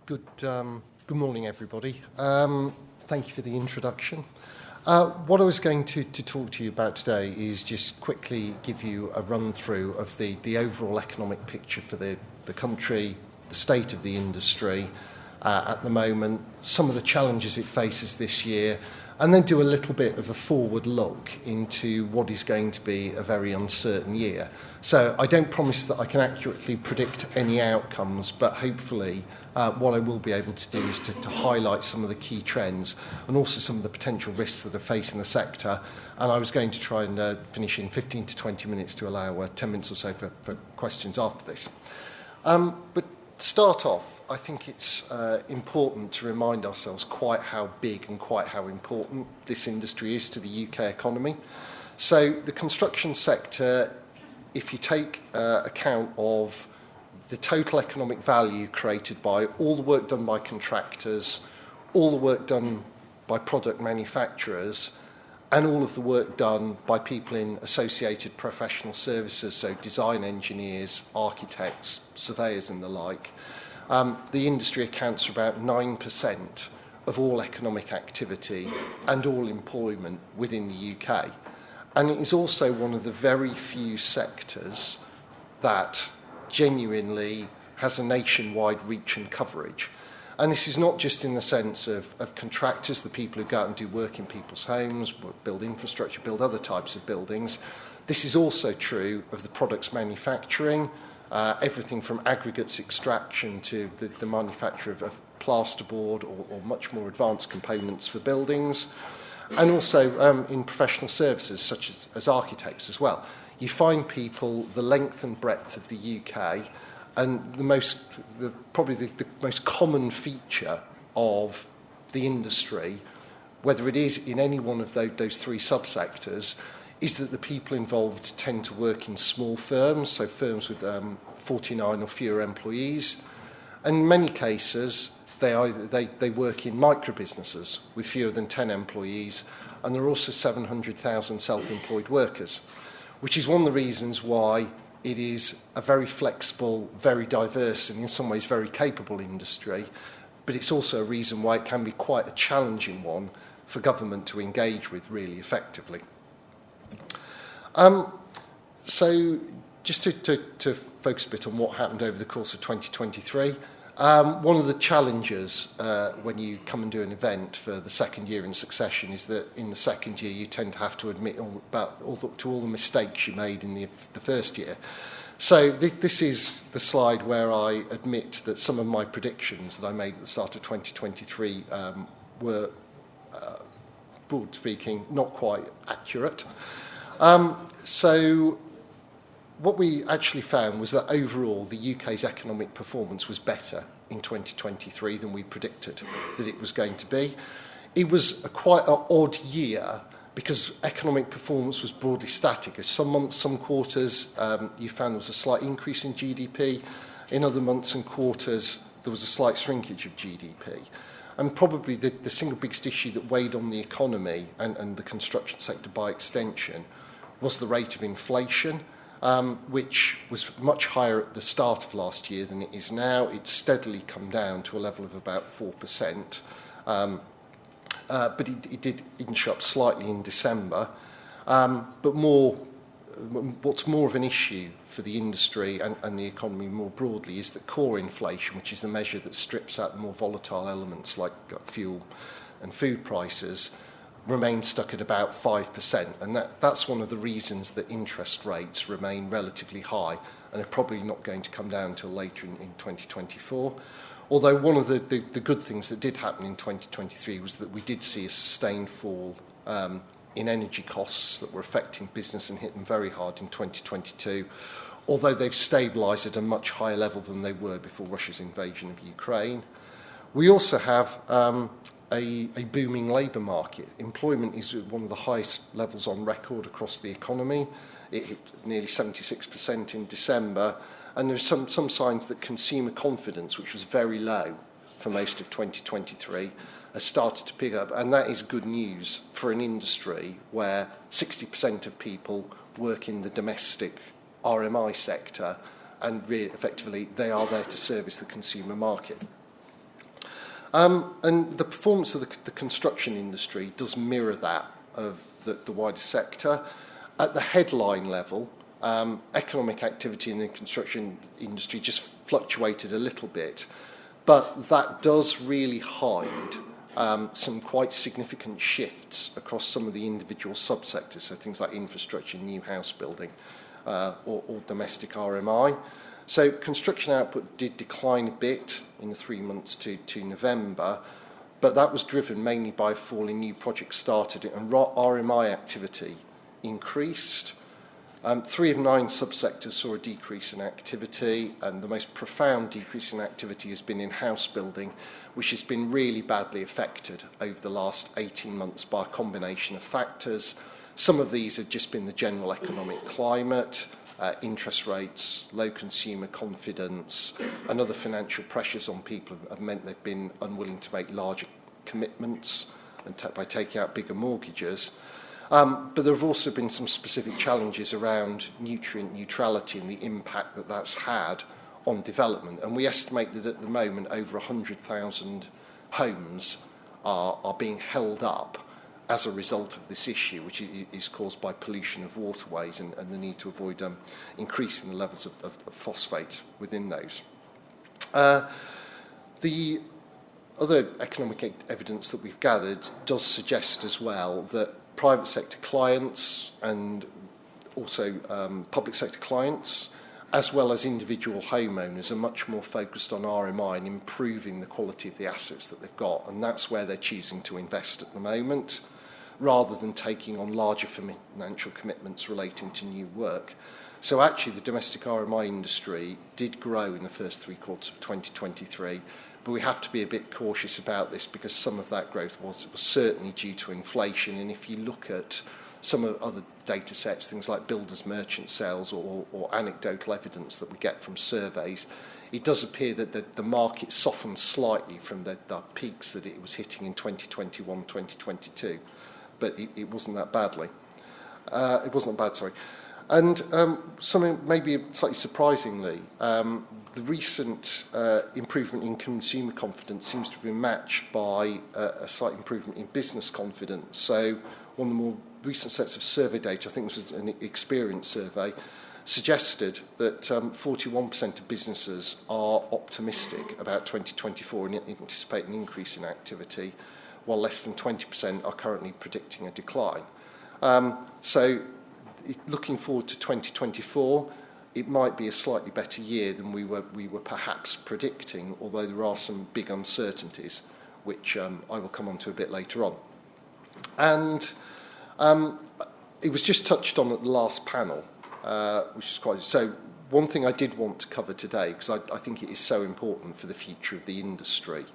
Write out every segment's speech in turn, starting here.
Good morning, everybody. Thank you for the introduction. What I was going to talk to you about today is just quickly give you a run-through of the overall economic picture for the country, the state of the industry at the moment, some of the challenges it faces this year, and then do a little bit of a forward look into what is going to be a very uncertain year. So I don't promise that I can accurately predict any outcomes, but hopefully what I will be able to do is to highlight some of the key trends and also some of the potential risks that are facing the sector. And I was going to try and finish in 15 to 20 minutes to allow 10 minutes or so for questions after this. But to start off, I think it's important to remind ourselves quite how big and quite how important this industry is to the UK economy. So the construction sector, if you take account of the total economic value created by all the work done by contractors, all the work done by product manufacturers, and all of the work done by people in associated professional services, so design engineers, architects, surveyors and the like, the industry accounts for about 9% of all economic activity and all employment within the UK. And it is also one of the very few sectors that genuinely has a nationwide reach and coverage. And this is not just in the sense of contractors, the people who go out and do work in people's homes, build infrastructure, build other types of buildings. This is also true of the products manufacturing, everything from aggregates extraction to the manufacture of plasterboard or much more advanced components for buildings, and also in professional services such as architects as well. You find people the length and breadth of the UK, and probably the most common feature of the industry, whether it is in any one of those three subsectors, is that the people involved tend to work in small firms, so firms with 49 or fewer employees. And in many cases, they work in micro businesses with fewer than 10 employees, and there are also 700,000 self-employed workers, which is one of the reasons why it is a very flexible, very diverse, and in some ways very capable industry, but it's also a reason why it can be quite a challenging one for government to engage with really effectively. So just to focus a bit on what happened over the course of 2023, one of the challenges when you come and do an event for the second year in succession is that in the second year you tend to have to admit all the mistakes you made in the first year. So this is the slide where I admit that some of my predictions that I made at the start of 2023 were, broad speaking, not quite accurate. So what we actually found was that overall the UK's economic performance was better in 2023 than we predicted that it was going to be. It was quite an odd year because economic performance was broadly static. Some months, some quarters, you found there was a slight increase in GDP. In other months and quarters, there was a slight shrinkage of GDP. And probably the single biggest issue that weighed on the economy and the construction sector by extension was the rate of inflation, which was much higher at the start of last year than it is now. It's steadily come down to a level of about 4%, but it did inch up slightly in December. But what's more of an issue for the industry and the economy more broadly is that core inflation, which is the measure that strips out the more volatile elements like fuel and food prices, remains stuck at about 5%, and that's one of the reasons that interest rates remain relatively high and are probably not going to come down until later in 2024. Although one of the good things that did happen in 2023 was that we did see a sustained fall in energy costs that were affecting business and hit them very hard in 2022, although they've stabilised at a much higher level than they were before Russia's invasion of Ukraine. We also have a booming labour market. Employment is at one of the highest levels on record across the economy. It hit nearly 76% in December, and there's some signs that consumer confidence, which was very low for most of 2023, has started to pick up, and that is good news for an industry where 60% of people work in the domestic RMI sector, and really effectively they are there to service the consumer market. And the performance of the construction industry does mirror that of the wider sector. At the headline level, economic activity in the construction industry just fluctuated a little bit, but that does really hide some quite significant shifts across some of the individual subsectors, so things like infrastructure, new house building, or domestic RMI. So construction output did decline a bit in the 3 months to November, but that was driven mainly by a fall in new projects started, and RMI activity increased. 3 of 9 subsectors saw a decrease in activity, and the most profound decrease in activity has been in house building, which has been really badly affected over the last 18 months by a combination of factors. Some of these have just been the general economic climate, interest rates, low consumer confidence, and other financial pressures on people have meant they've been unwilling to make larger commitments and by taking out bigger mortgages. But there have also been some specific challenges around nutrient neutrality and the impact that that's had on development. And we estimate that at the moment over 100,000 homes are being held up as a result of this issue, which is caused by pollution of waterways and the need to avoid increasing the levels of phosphate within those. The other economic evidence that we've gathered does suggest as well that private sector clients and also public sector clients, as well as individual homeowners, are much more focused on RMI and improving the quality of the assets that they've got, and that's where they're choosing to invest at the moment, rather than taking on larger financial commitments relating to new work. So actually the domestic RMI industry did grow in the first 3 quarters of 2023, but we have to be a bit cautious about this because some of that growth was certainly due to inflation. And if you look at some of other data sets, things like builders' merchant sales or anecdotal evidence that we get from surveys, it does appear that the market softened slightly from the peaks that it was hitting in 2021, 2022. But it wasn't that badly. It wasn't bad, sorry. And something maybe slightly surprisingly, the recent improvement in consumer confidence seems to have been matched by a slight improvement in business confidence. So one of the more recent sets of survey data, I think this was an Experience survey, suggested that 41% of businesses are optimistic about 2024 and anticipate an increase in activity, while less than 20% are currently predicting a decline. So looking forward to 2024, it might be a slightly better year than we were perhaps predicting, although there are some big uncertainties, which I will come on to a bit later on. And it was just touched on at the last panel, which is quite... So one thing I did want to cover today, because I think it is so important for the future of the industry,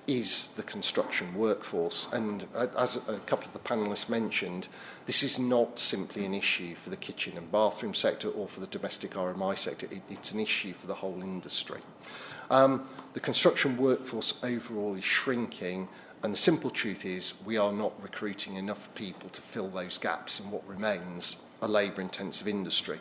is the construction workforce. And as a couple of the panellists mentioned, this is not simply an issue for the kitchen and bathroom sector or for the domestic RMI sector. It's an issue for the whole industry. The construction workforce overall is shrinking, and the simple truth is we are not recruiting enough people to fill those gaps in what remains a labour-intensive industry.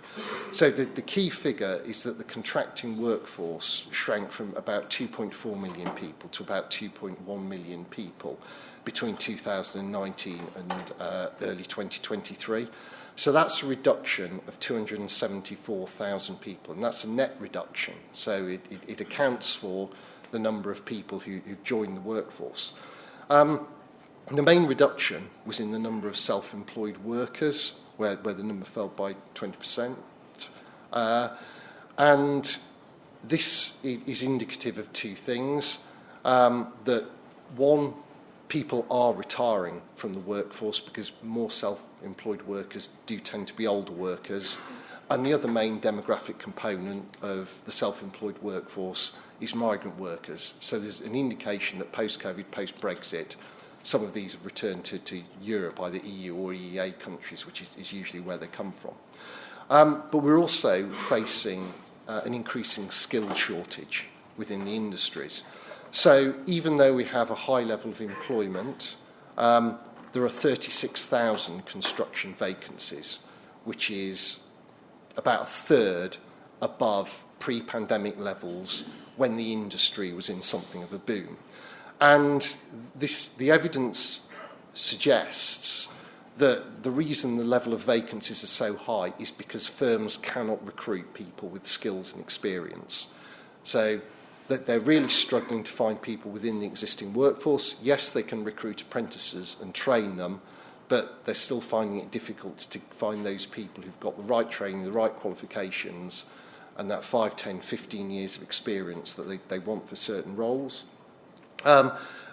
So the key figure is that the contracting workforce shrank from about 2.4 million people to about 2.1 million people between 2019 and early 2023. So that's a reduction of 274,000 people, and that's a net reduction. So it accounts for the number of people who've joined the workforce. The main reduction was in the number of self-employed workers, where the number fell by 20%. And this is indicative of two things. That one, people are retiring from the workforce because more self-employed workers do tend to be older workers. And the other main demographic component of the self-employed workforce is migrant workers. So there's an indication that post-COVID, post-Brexit, some of these have returned to Europe, either EU or EEA countries, which is usually where they come from. But we're also facing an increasing skill shortage within the industries. So even though we have a high level of employment, there are 36,000 construction vacancies, which is about a third above pre-pandemic levels when the industry was in something of a boom. And the evidence suggests that the reason the level of vacancies are so high is because firms cannot recruit people with skills and experience. So that they're really struggling to find people within the existing workforce. Yes, they can recruit apprentices and train them, but they're still finding it difficult to find those people who've got the right training, the right qualifications, and that 5, 10, 15 years of experience that they want for certain roles.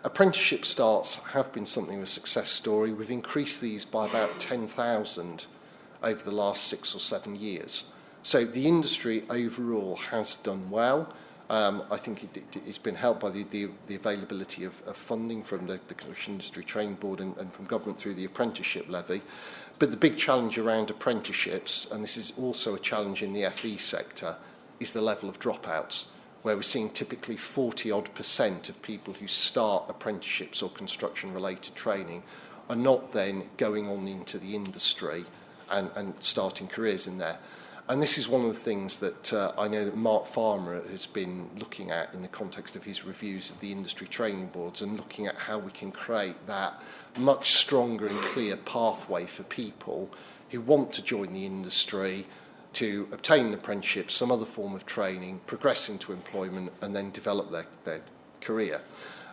Apprenticeship starts have been something of a success story. We've increased these by about 10,000 over the last 6 or 7 years. So the industry overall has done well. I think it's been helped by the availability of funding from the Construction Industry Training Board and from government through the apprenticeship levy. But the big challenge around apprenticeships, and this is also a challenge in the FE sector, is the level of dropouts, where we're seeing typically 40% of people who start apprenticeships or construction-related training are not then going on into the industry and starting careers in there. And this is one of the things that I know that Mark Farmer has been looking at in the context of his reviews of the industry training boards and looking at how we can create that much stronger and clear pathway for people who want to join the industry to obtain an apprenticeship, some other form of training, progress into employment, and then develop their career.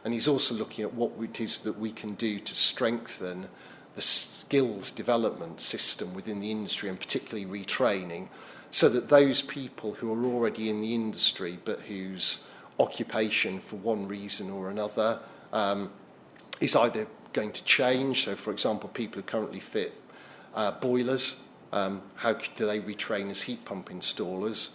And he's also looking at what it is that we can do to strengthen the skills development system within the industry, and particularly retraining, so that those people who are already in the industry but whose occupation for one reason or another is either going to change, so for example people who currently fit boilers, how do they retrain as heat pump installers,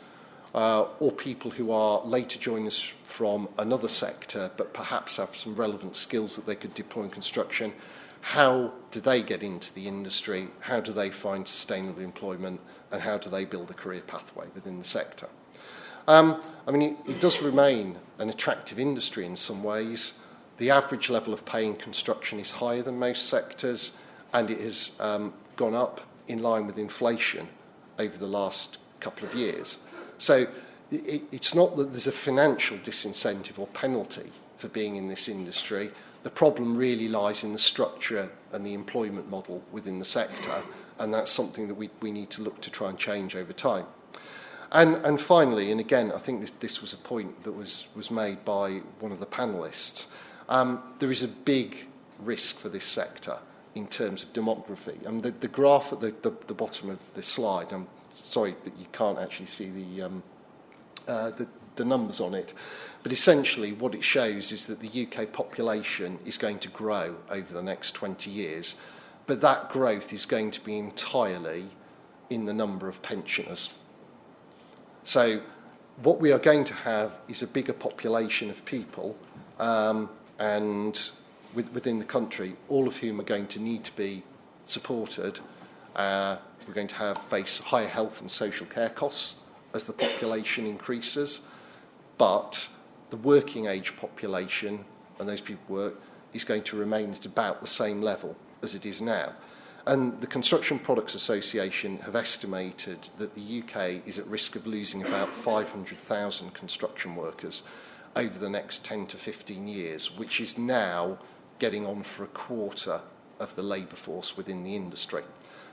or people who are later join us from another sector but perhaps have some relevant skills that they could deploy in construction. How do they get into the industry? How do they find sustainable employment? And how do they build a career pathway within the sector? I mean, it does remain an attractive industry in some ways. The average level of pay in construction is higher than most sectors, and it has gone up in line with inflation over the last couple of years. So it's not that there's a financial disincentive or penalty for being in this industry. The problem really lies in the structure and the employment model within the sector, and that's something that we need to look to try and change over time. And finally, and again, I think this was a point that was made by one of the panellists, there is a big risk for this sector in terms of demography. And the graph at the bottom of this slide, I'm sorry that you can't actually see the numbers on it, but essentially what it shows is that the UK population is going to grow over the next 20 years, but that growth is going to be entirely in the number of pensioners. So what we are going to have is a bigger population of people and within the country, all of whom are going to need to be supported. We're going to face higher health and social care costs as the population increases, but the working age population, and those people work, is going to remain at about the same level as it is now. And the Construction Products Association have estimated that the UK is at risk of losing about 500,000 construction workers over the next 10 to 15 years, which is now getting on for a quarter of the labour force within the industry.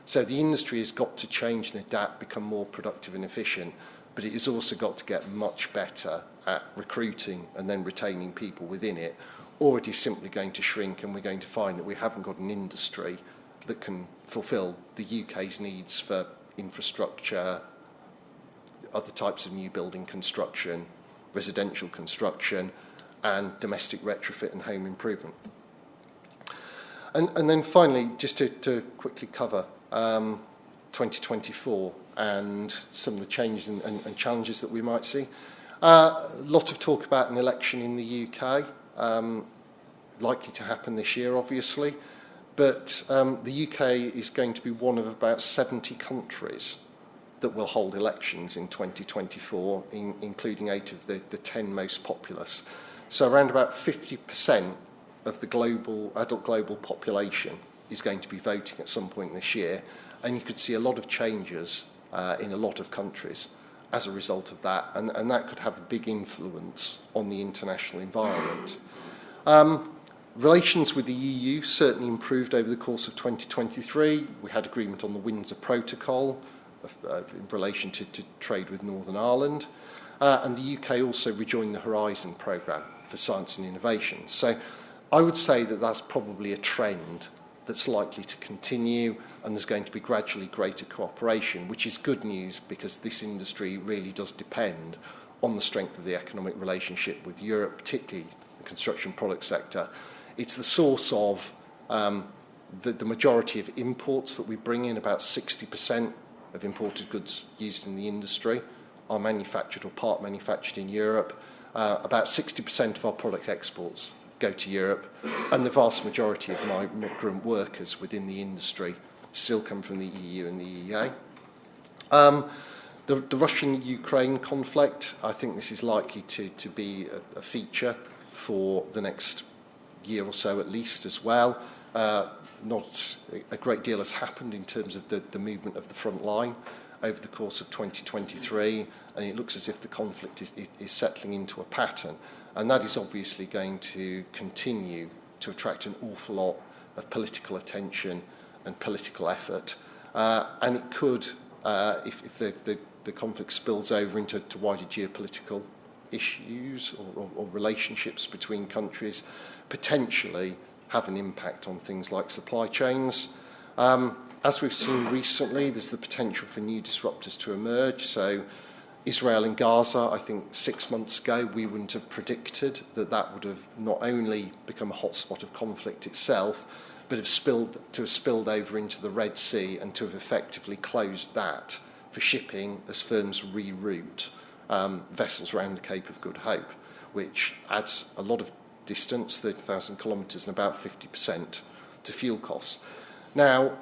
So the industry has got to change and adapt, become more productive and efficient, but it has also got to get much better at recruiting and then retaining people within it, or it is simply going to shrink and we're going to find that we haven't got an industry that can fulfil the UK's needs for infrastructure, other types of new building construction, residential construction, and domestic retrofit and home improvement. And then finally, just to quickly cover 2024 and some of the changes and challenges that we might see. A lot of talk about an election in the UK, likely to happen this year, obviously. But the UK is going to be one of about 70 countries that will hold elections in 2024, including 8 of the 10 most populous. So around about 50% of the adult global population is going to be voting at some point this year. And you could see a lot of changes in a lot of countries as a result of that. And that could have a big influence on the international environment. Relations with the EU certainly improved over the course of 2023. We had agreement on the Windsor Protocol in relation to trade with Northern Ireland. And the UK also rejoined the Horizon programme for science and innovation. So I would say that that's probably a trend that's likely to continue, and there's going to be gradually greater cooperation, which is good news because this industry really does depend on the strength of the economic relationship with Europe, particularly the construction product sector. It's the source of the majority of imports that we bring in. About 60% of imported goods used in the industry are manufactured or part manufactured in Europe. About 60% of our product exports go to Europe, and the vast majority of migrant workers within the industry still come from the EU and the EEA. The Russian-Ukraine conflict, I think this is likely to be a feature for the next year or so at least as well. Not a great deal has happened in terms of the movement of the front line over the course of 2023, and it looks as if the conflict is settling into a pattern. And that is obviously going to continue to attract an awful lot of political attention and political effort. And it could, if the conflict spills over into wider geopolitical issues or relationships between countries, potentially have an impact on things like supply chains. As we've seen recently, there's the potential for new disruptors to emerge. So Israel and Gaza, I think 6 months ago, we wouldn't have predicted that would have not only become a hotspot of conflict itself, but have spilled over into the Red Sea and to have effectively closed that for shipping as firms reroute vessels around the Cape of Good Hope, which adds a lot of distance, 30,000 kilometres, and about 50% to fuel costs. Now,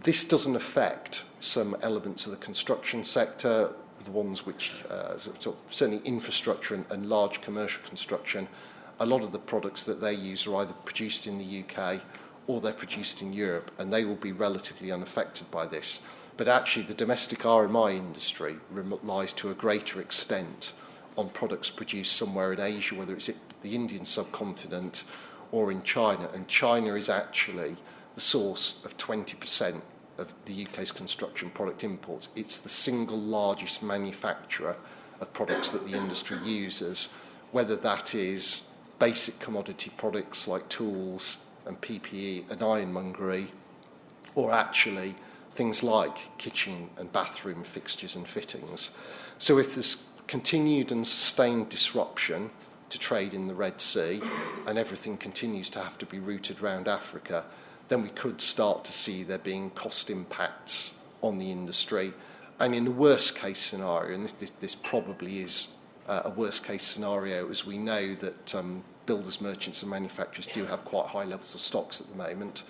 this doesn't affect some elements of the construction sector, the ones which, certainly infrastructure and large commercial construction. A lot of the products that they use are either produced in the UK or they're produced in Europe, and they will be relatively unaffected by this. But actually, the domestic RMI industry relies to a greater extent on products produced somewhere in Asia, whether it's the Indian subcontinent or in China. And China is actually the source of 20% of the UK's construction product imports. It's the single largest manufacturer of products that the industry uses, whether that is basic commodity products like tools and PPE and ironmongery, or actually things like kitchen and bathroom fixtures and fittings. So if there's continued and sustained disruption to trade in the Red Sea and everything continues to have to be routed around Africa, then we could start to see there being cost impacts on the industry. And in the worst case scenario, and this probably is a worst case scenario, as we know that builders, merchants and manufacturers do have quite high levels of stocks at the moment,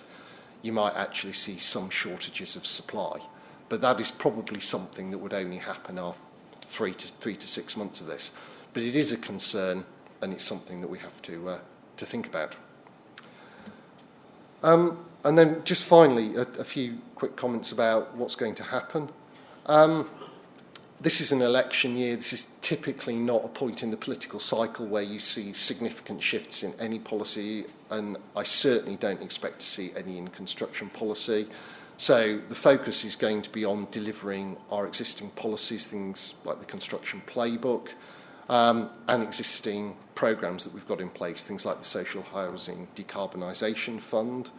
you might actually see some shortages of supply. But that is probably something that would only happen after 3 to 6 months of this. But it is a concern, and it's something that we have to think about. And then just finally, a few quick comments about what's going to happen. This is an election year. This is typically not a point in the political cycle where you see significant shifts in any policy, and I certainly don't expect to see any in construction policy. So the focus is going to be on delivering our existing policies, things like the construction playbook, and existing programmes that we've got in place, things like the Social Housing Decarbonisation Fund.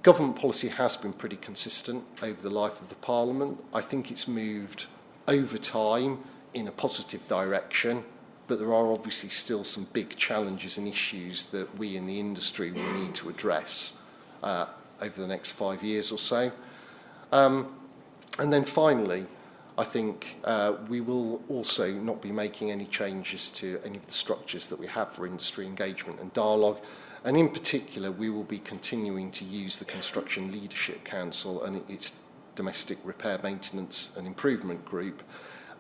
Government policy has been pretty consistent over the life of the Parliament. I think it's moved over time in a positive direction, but there are obviously still some big challenges and issues that we in the industry will need to address over the next 5 years or so. And then finally, I think we will also not be making any changes to any of the structures that we have for industry engagement and dialogue. And in particular, we will be continuing to use the Construction Leadership Council and its Domestic Repair, Maintenance and Improvement Group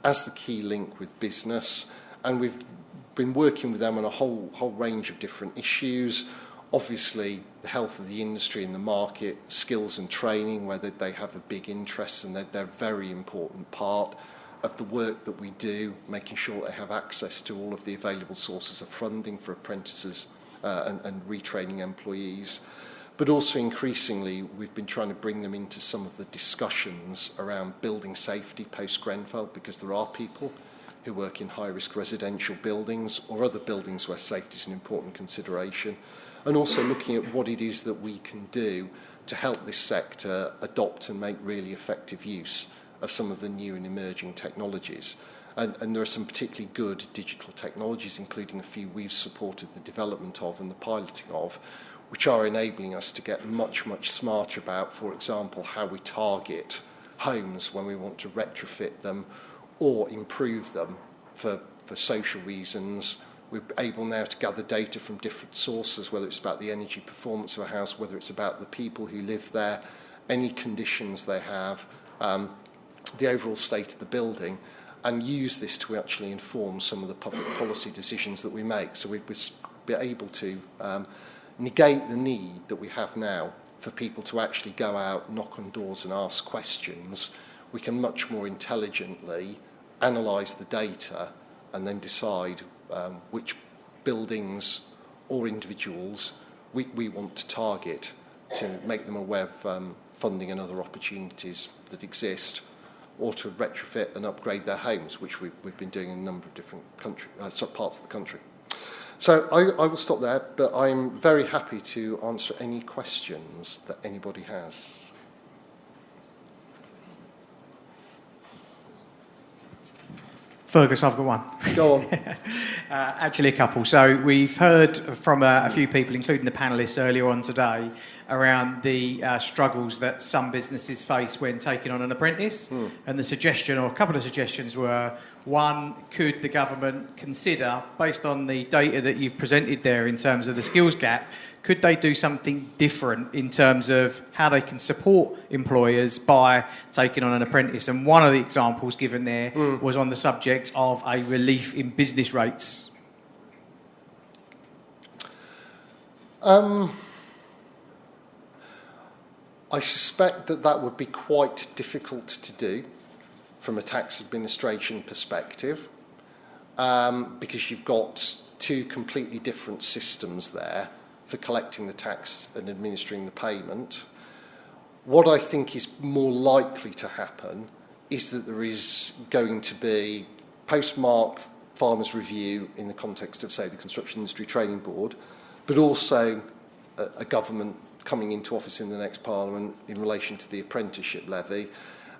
as the key link with business. And we've been working with them on a whole range of different issues. Obviously, the health of the industry and the market, skills and training, whether they have a big interest, and they're a very important part. of the work that we do, making sure they have access to all of the available sources of funding for apprentices and retraining employees. But also increasingly, we've been trying to bring them into some of the discussions around building safety post-Grenfell, because there are people who work in high-risk residential buildings or other buildings where safety is an important consideration, and also looking at what it is that we can do to help this sector adopt and make really effective use of some of the new and emerging technologies. And there are some particularly good digital technologies, including a few we've supported the development of and the piloting of, which are enabling us to get much, much smarter about, for example, how we target homes when we want to retrofit them or improve them for social reasons. We're able now to gather data from different sources, whether it's about the energy performance of a house, whether it's about the people who live there, any conditions they have, the overall state of the building, and use this to actually inform some of the public policy decisions that we make. So we'll be able to negate the need that we have now for people to actually go out, knock on doors and ask questions. We can much more intelligently analyse the data and then decide which buildings or individuals we want to target to make them aware of funding and other opportunities that exist, or to retrofit and upgrade their homes, which we've been doing in a number of different parts of the country. So I will stop there, but I'm very happy to answer any questions that anybody has. Fergus, I've got one. Go on. Actually, a couple. So we've heard from a few people, including the panellists earlier on today, around the struggles that some businesses face when taking on an apprentice. And the suggestion, or a couple of suggestions, were, one, could the government consider, based on the data that you've presented there in terms of the skills gap, could they do something different in terms of how they can support employers by taking on an apprentice? And one of the examples given there was on the subject of a relief in business rates. I suspect that would be quite difficult to do from a tax administration perspective, because you've got two completely different systems there for collecting the tax and administering the payment. What I think is more likely to happen is that there is going to be post-mark farmers' review in the context of, say, the Construction Industry Training Board, but also a government coming into office in the next Parliament in relation to the apprenticeship levy,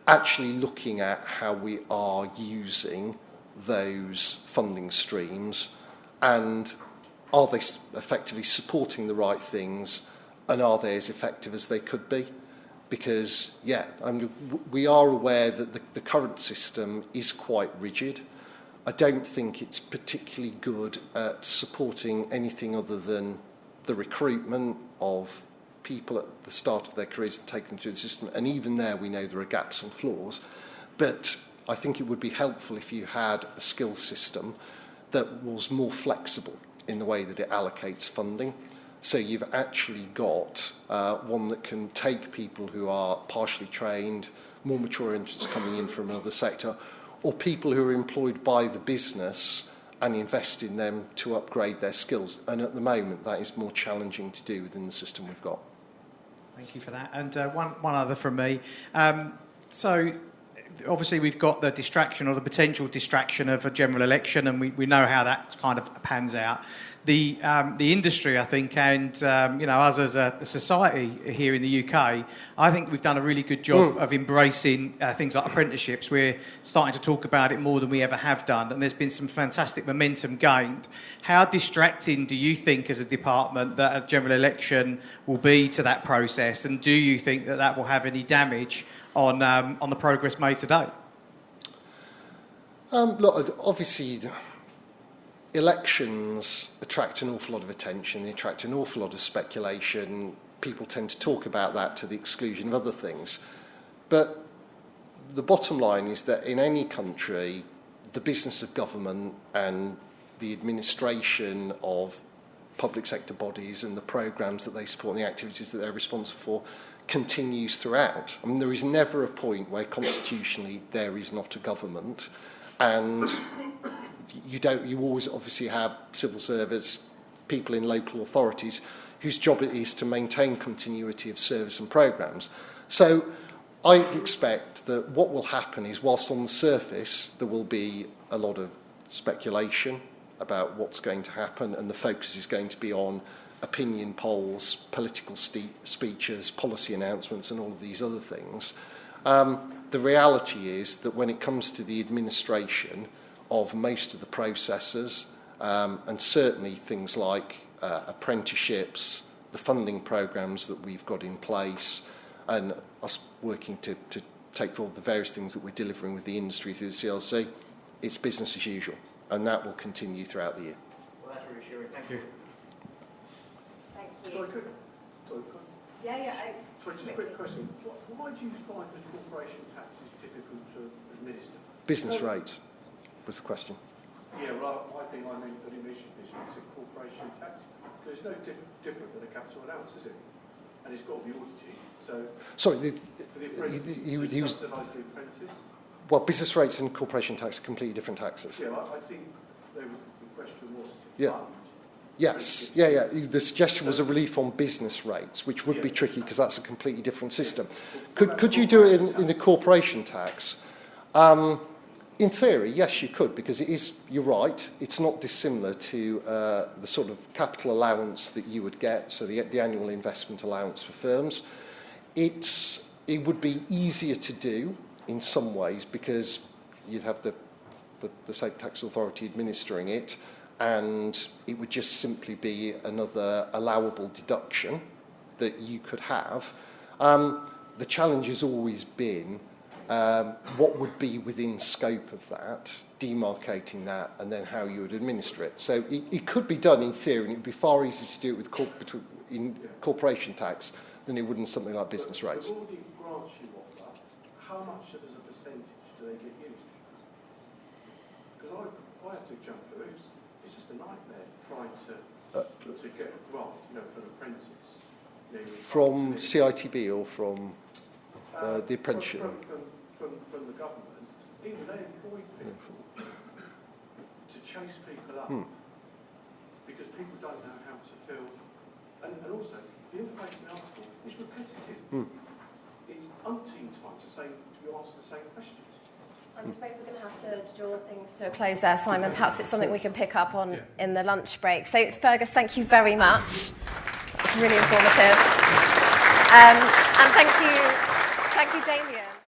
actually looking at how we are using those funding streams, and are they effectively supporting the right things, and are they as effective as they could be? Because, we are aware that the current system is quite rigid. I don't think it's particularly good at supporting anything other than the recruitment of people at the start of their careers and take them through the system. And even there, we know there are gaps and flaws. But I think it would be helpful if you had a skills system that was more flexible in the way that it allocates funding. So you've actually got one that can take people who are partially trained, more mature entrants coming in from another sector, or people who are employed by the business and invest in them to upgrade their skills. And at the moment, that is more challenging to do within the system we've got. Thank you for that. And one other from me. So obviously we've got the distraction, or the potential distraction, of a general election, and we know how that kind of pans out. The industry, I think, and us as a society here in the UK, I think we've done a really good job of embracing things like apprenticeships. We're starting to talk about it more than we ever have done, and there's been some fantastic momentum gained. How distracting do you think, as a department, that a general election will be to that process, and do you think that will have any damage on the progress made today? Look, obviously, elections attract an awful lot of attention, they attract an awful lot of speculation. People tend to talk about that to the exclusion of other things. But the bottom line is that in any country, the business of government and the administration of public sector bodies and the programmes that they support and the activities that they're responsible for continues throughout. I mean, there is never a point where constitutionally there is not a government, and you always obviously have civil service, people in local authorities whose job it is to maintain continuity of service and programmes. So I expect that what will happen is, whilst on the surface there will be a lot of speculation about what's going to happen, and the focus is going to be on opinion polls, political speeches, policy announcements and all of these other things, the reality is that when it comes to the administration of most of the processes, and certainly things like apprenticeships, the funding programmes that we've got in place, and us working to take forward the various things that we're delivering with the industry through the CLC, it's business as usual, and that will continue throughout the year. Well, that's reassuring. Thank you. Thank you. Sorry, Sorry, just a quick question. Why do you find the corporation tax is difficult to administer? Business rates was the question. Yeah, well, I think I meant that emission is a corporation tax. It's no different than a capital allowance, is it? And it's got to be audited. So, sorry, for the apprentice, he was, subsidise the apprentice? well, business rates and corporation tax are completely different taxes. Yeah, I think the question was to Yeah. fund. Yes, yeah. The suggestion was a relief on business rates, which would be Yeah. tricky because that's a completely different system. Could you do it in the corporation tax? In theory, yes, you could, because it is, you're right, it's not dissimilar to the sort of capital allowance that you would get, so the annual investment allowance for firms. It would be easier to do in some ways because you'd have the same tax authority administering it, and it would just simply be another allowable deduction that you could have. The challenge has always been what would be within scope of that, demarcating that, and then how you would administer it. So it could be done in theory, and it would be far easier to do it with corporation tax than it would in something like business rates. But all the grants you offer, how much as a percentage do they get used? Because I have to jump through hoops. It's just a nightmare trying to get a grant, for an apprentice. From CITB or from the apprenticeship? From the government, even they employ people to chase people up because people don't know how to fill. And also, the information article is repetitive. It's umpteen times you answer the same questions. I'm afraid we're going to have to draw things to a close there, Simon. Perhaps it's something we can pick up on in the lunch break. So, Fergus, thank you very much. It's really informative. And thank you, Damien.